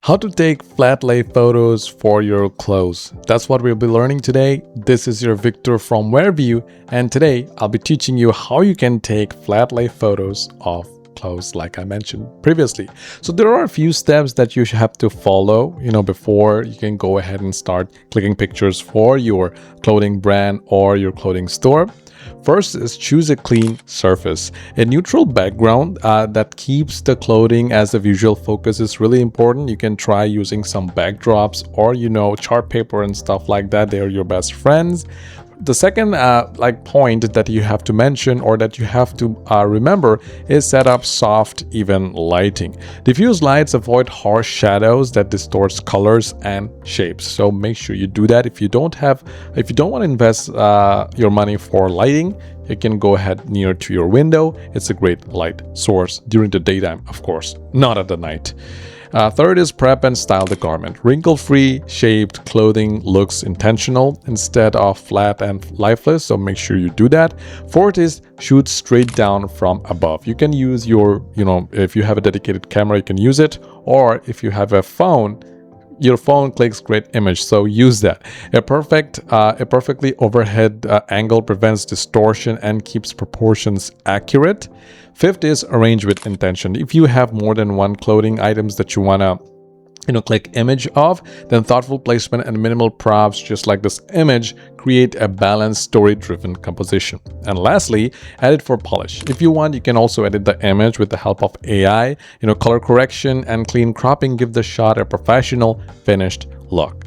How to take flat lay photos for your clothes. That's what we'll be learning today. This is your Victor from Wearview, and today I'll be teaching you how you can take flat lay photos of clothes like I mentioned previously. So there are a few steps that you have to follow, before you can go ahead and start clicking pictures for your clothing brand or your clothing store. First is choose a clean surface. A neutral background that keeps the clothing as a visual focus is really important. You can try using some backdrops or, chart paper and stuff like that. They are your best friends. The second point that you have to mention or that you have to remember is set up soft, even lighting. Diffuse lights avoid harsh shadows that distorts colors and shapes. So make sure you do that. If you don't want to invest your money for lighting, you can go ahead near to your window. It's a great light source during the daytime, of course, not at the night. Third is prep and style the garment. Wrinkle-free, shaped clothing looks intentional instead of flat and lifeless, so make sure you do that. Fourth is shoot straight down from above. You can use your, if you have a dedicated camera, you can use it, or if you have a phone, your phone clicks great image, so use that. A perfectly overhead angle prevents distortion and keeps proportions accurate. Fifth is arrange with intention. If you have more than one clothing items that you want to click image of, then thoughtful placement and minimal props just like this image create a balanced story-driven composition. And lastly, edit for polish. If you want, you can also edit the image with the help of AI. Color correction and clean cropping give the shot a professional finished look.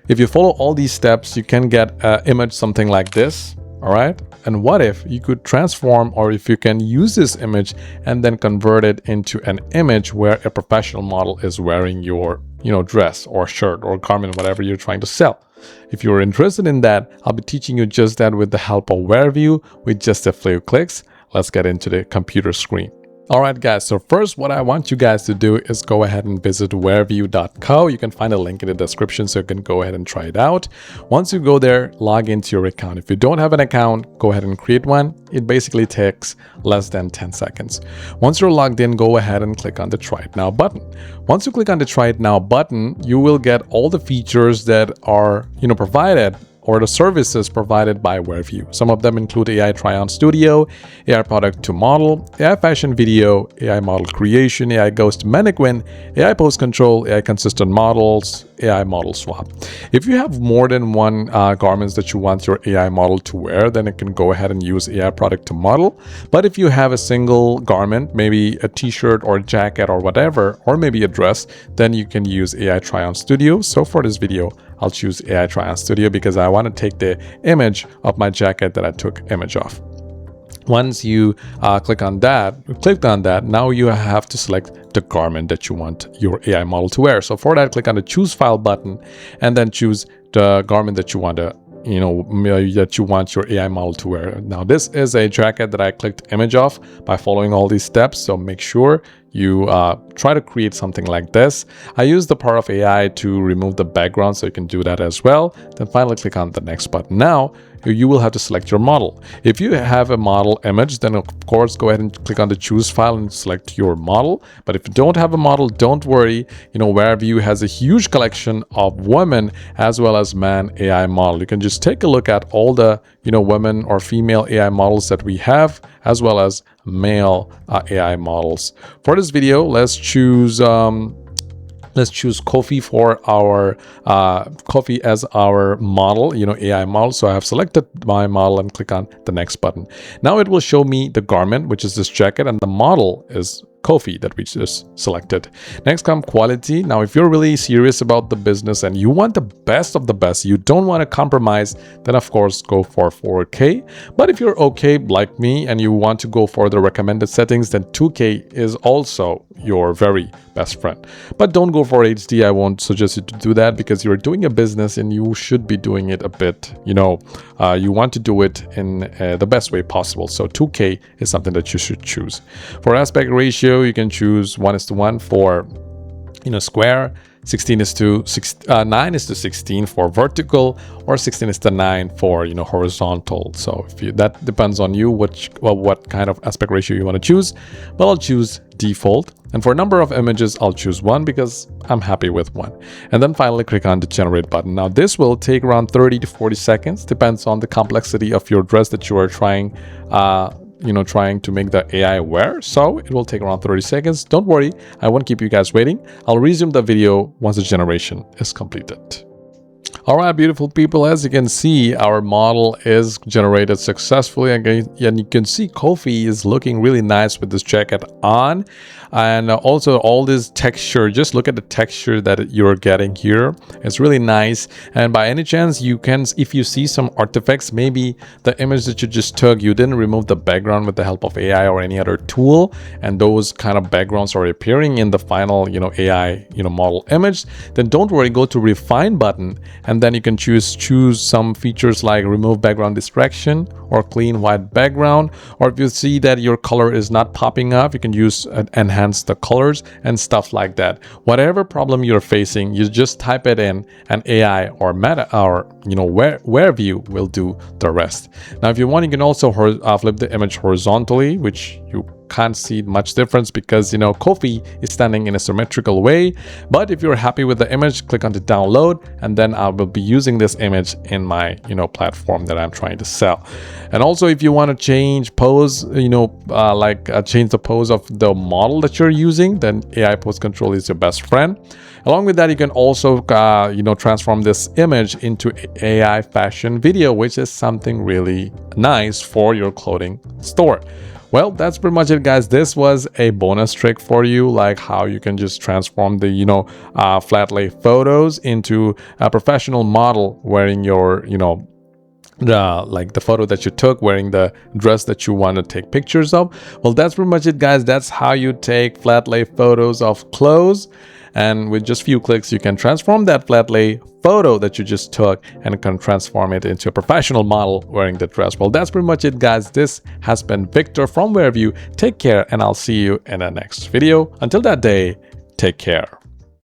If you follow all these steps, you can get an image something like this. All right. And what if you could transform, or if you can use this image and then convert it into an image where a professional model is wearing your, dress or shirt or garment, whatever you're trying to sell. If you're interested in that, I'll be teaching you just that with the help of Wearview with just a few clicks. Let's get into the computer screen. All right, guys. So first, what I want you guys to do is go ahead and visit wearview.co. You can find a link in the description so you can go ahead and try it out. Once you go there, log into your account. If you don't have an account, go ahead and create one. It basically takes less than 10 seconds. Once you're logged in, go ahead and click on the Try It Now button. Once you click on the Try It Now button, you will get all the features that are, provided or the services provided by Wearview. Some of them include AI Tryon Studio, AI Product to Model, AI Fashion Video, AI Model Creation, AI Ghost Mannequin, AI Post Control, AI Consistent Models, AI Model Swap. If you have more than one garments that you want your AI model to wear, then it can go ahead and use AI Product to Model. But if you have a single garment, maybe a t-shirt or a jacket or whatever, or maybe a dress, then you can use AI Tryon Studio. So for this video, I'll choose AI Tryon Studio because I want to take the image of my jacket that I took image of. Once you click on that, now you have to select the garment that you want your AI model to wear. So for that, click on the Choose File button and then choose the garment that you want to that you want your AI model to wear. Now, this is a jacket that I clicked image of by following all these steps. So make sure you try to create something like this. I use the power of AI to remove the background, so you can do that as well. Then finally click on the next button. Now you will have to select your model. If you have a model image, then of course go ahead and click on the choose file and select your model. But if you don't have a model, don't worry. Wearview has a huge collection of women as well as man AI model. You can just take a look at all the women or female AI models that we have, as well as male AI models. For this video, let's choose Kofi for our Kofi as our model, AI model. So I have selected my model and click on the next button. Now it will show me the garment, which is this jacket, and the model is Kofi that we just selected. Next come quality. Now, if you're really serious about the business and you want the best of the best, you don't want to compromise, then of course go for 4K. But if you're okay like me and you want to go for the recommended settings, then 2K is also your very best friend. But don't go for HD. I won't suggest you to do that because you're doing a business and you should be doing it a bit, you want to do it in the best way possible. So 2K is something that you should choose. For aspect ratio, you can choose 1:1 for square. 16 is to 9 is to 16 for vertical, or 16 is to 9 for horizontal. So that depends on you what kind of aspect ratio you want to choose, but I'll choose default. And for number of images, I'll choose 1 because I'm happy with 1. And then finally click on the generate button. Now this will take around 30 to 40 seconds, depends on the complexity of your dress that you are trying to make the AI wear. So it will take around 30 seconds. Don't worry, I won't keep you guys waiting. I'll resume the video once the generation is completed. All right, beautiful people, as you can see, our model is generated successfully, and you can see Kofi is looking really nice with this jacket on. And also all this texture, just look at the texture that you're getting here. It's really nice. And by any chance, you can, if you see some artifacts, maybe the image that you just took, you didn't remove the background with the help of AI or any other tool, and those kind of backgrounds are appearing in the final AI model image, then don't worry, go to refine button, and then you can choose some features like remove background distraction or clean white background. Or if you see that your color is not popping up, you can use enhance the colors and stuff like that. Whatever problem you're facing, you just type it in, and AI or Wearview will do the rest. Now if you want, you can also flip the image horizontally, which you can't see much difference because Kofi is standing in a symmetrical way. But if you're happy with the image, click on the download, and then I will be using this image in my platform that I'm trying to sell. And also if you want to change pose, change the pose of the model that you're using, then AI pose control is your best friend. Along with that, you can also transform this image into AI fashion video, which is something really nice for your clothing store. Well, that's pretty much it, guys. This was a bonus trick for you, like how you can just transform the flat lay photos into a professional model wearing your the photo that you took wearing the dress that you want to take pictures of. Well, that's pretty much it, guys. That's how you take flat lay photos of clothes, and with just few clicks you can transform that flat lay photo that you just took and can transform it into a professional model wearing the dress. Well, that's pretty much it, guys. This has been Victor from Wearview. Take care, and I'll see you in the next video. Until that day, take care.